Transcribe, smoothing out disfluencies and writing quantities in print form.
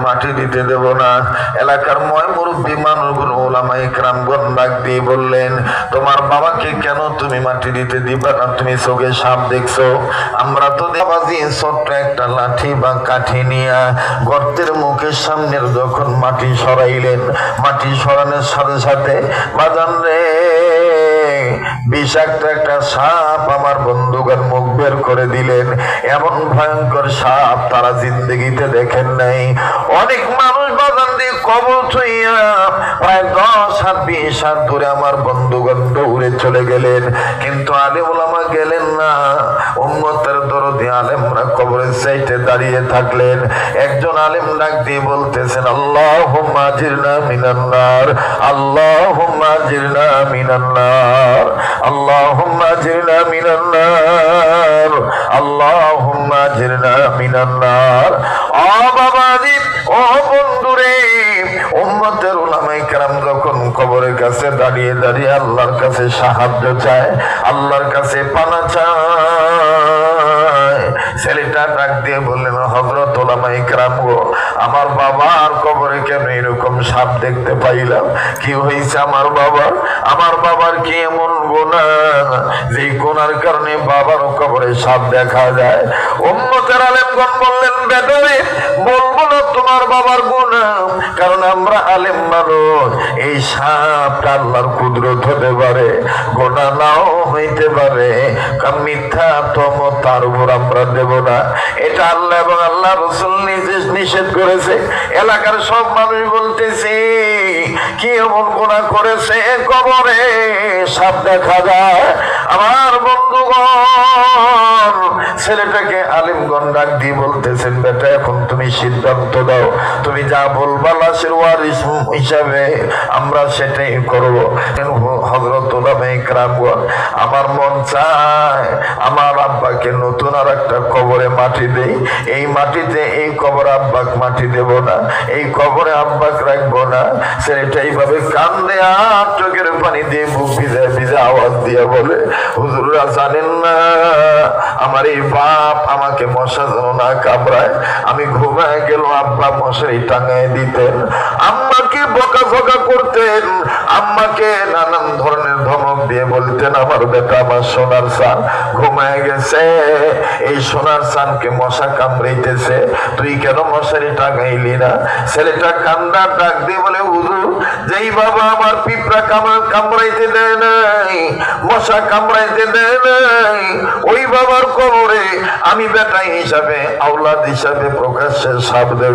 মাটি দিতে দেব না। এলাকার ময় মুরব্বী মানুষগুলো ওলামায়ে কেরামগণ ডাক দিয়ে বললেন, তোমার বাবাকে কেন তুমি মাটি দিতে দিবা না? তুমি চোখে সাপ দেখছো? আমরা তো বাবাজি ছোট্ট একটা লাঠি বা কাঠি নিয়ে গর্তের মুখের সামনের যখন মাটি সরাইলেন, মাটি সরানোর সাথে সাথে বাজান রে বিষাক্ত একটা সাপ আমার বন্ধুগণ মুখ বের করে দিলেন। এমন ভয়ঙ্কর সাপ তারা জিন্দগিতে দেখেন নাই। অনেক মানুষ বাজান দিয়ে কবর ছুঁইয়া প্রায় 10 হাত 20 হাত দূরে আমার বন্ধুগণ দৌড়ে চলে গেলেন, কিন্তু আলেম ওলামা গেলেন না। উম্মতের দরদি আলেমরা কবরের সাইডে দাঁড়িয়ে থাকলেন। একজন আলেম ডাক দিয়ে বলতেছেন, আল্লাহুম্মা আজিরনা মিনান নার, আল্লাহুম্মা আজিরনা মিনান নার, আল্লাহুম্মা আজিরনা মিনান নার, আল্লাহুম্মা আজিরনা মিনান নার। ও বাবাজি, ও বন্ধুরে, উম্মতের উলামায়ে কেরাম যখন কবরের কাছে দাঁড়িয়ে দাঁড়িয়ে আল্লাহর কাছে সাহায্য চায়, আল্লাহর কাছে পানা চায়, ছেলেটা ডাক দিয়ে বললেন, হযরত উলামায়ে কেরাম গো, আমার বাবার কবরে কেন এরকম সাপ দেখতে পাইলাম? কি হয়েছে আমার বাবার? আমার বাবার কি এমন গুনাহ যে গুনার কারণে বাবার কবরে সাপ দেখা যায়? উম্মতের আলেমগণ বললেন, বেদরে বলবো না তোমার বাবার গুনাহ, কারণ আমরা আলেম মানুষ। এই সাপটা আল্লাহর কুদরত হতে পারে, গুনাহ নাও হইতে পারে। মিথ্যা তহমত তার উপর আমরা দেব না। এটা আল্লাহ এবং আল্লাহ রাসূল নিজে নিষেধ করেছে। এলাকার সব মানুষ বলতেছে, কি এমন গুনাহ করেছে কবরে সাপ দেখা যায়? আমার বন্ধুগণ, ছেলেটাকে আলেমগণ ডাক দিয়ে বলতেছেন, বেটা এখন তুমি সিদ্ধান্ত দাও, তুমি যা বলবা লাশের ওয়ারিস হিসাবে আমরা সেটাই করব। হযরত উলামায়ে কেরামগণ, আমার মন চায় আমার আব্বাকে নতুন আর একটা কবরে মাটি দেই। এই মাটিতে এই কবর আব্বাক মাটি দেব না, এই কবরে আব্বাক রাখবো না। ছেলেটা এইভাবে কান্দে আর চোখের পানি দিয়ে বুক ভিজে ভিজে আওয়াজ দিয়ে বলে, হুজুররা জানেন না আমার এই বাপ আমাকে মশা যেন না কামড়ায়, আমি ঘুমায় গেল আব্বা মশারি টাঙায় দিতেন, আম্মাকে বকাঝকা করতেন, আম্মাকে নানান ধরনের ধমক দিয়ে বলতেন, আমার বেটা আমার সোনার চান ঘুমায় গেছে, এই সোনার চানকে মশা কামড়াইতেছে, তুই কেন মশারি টাঙাইলি না? ছেলেটা কান্দার ডাক দিয়ে বলে, হুজুর, যেই বাবা আমার পিঁপড়া কামড়াইতে দেয় নাই, মশা কামড়াইতে দেয় নাই, ওই বাবার কবরে আমি বেটা হিসাবে আওলাদ হিসাবে প্রকাশ্যে সাপ দেব।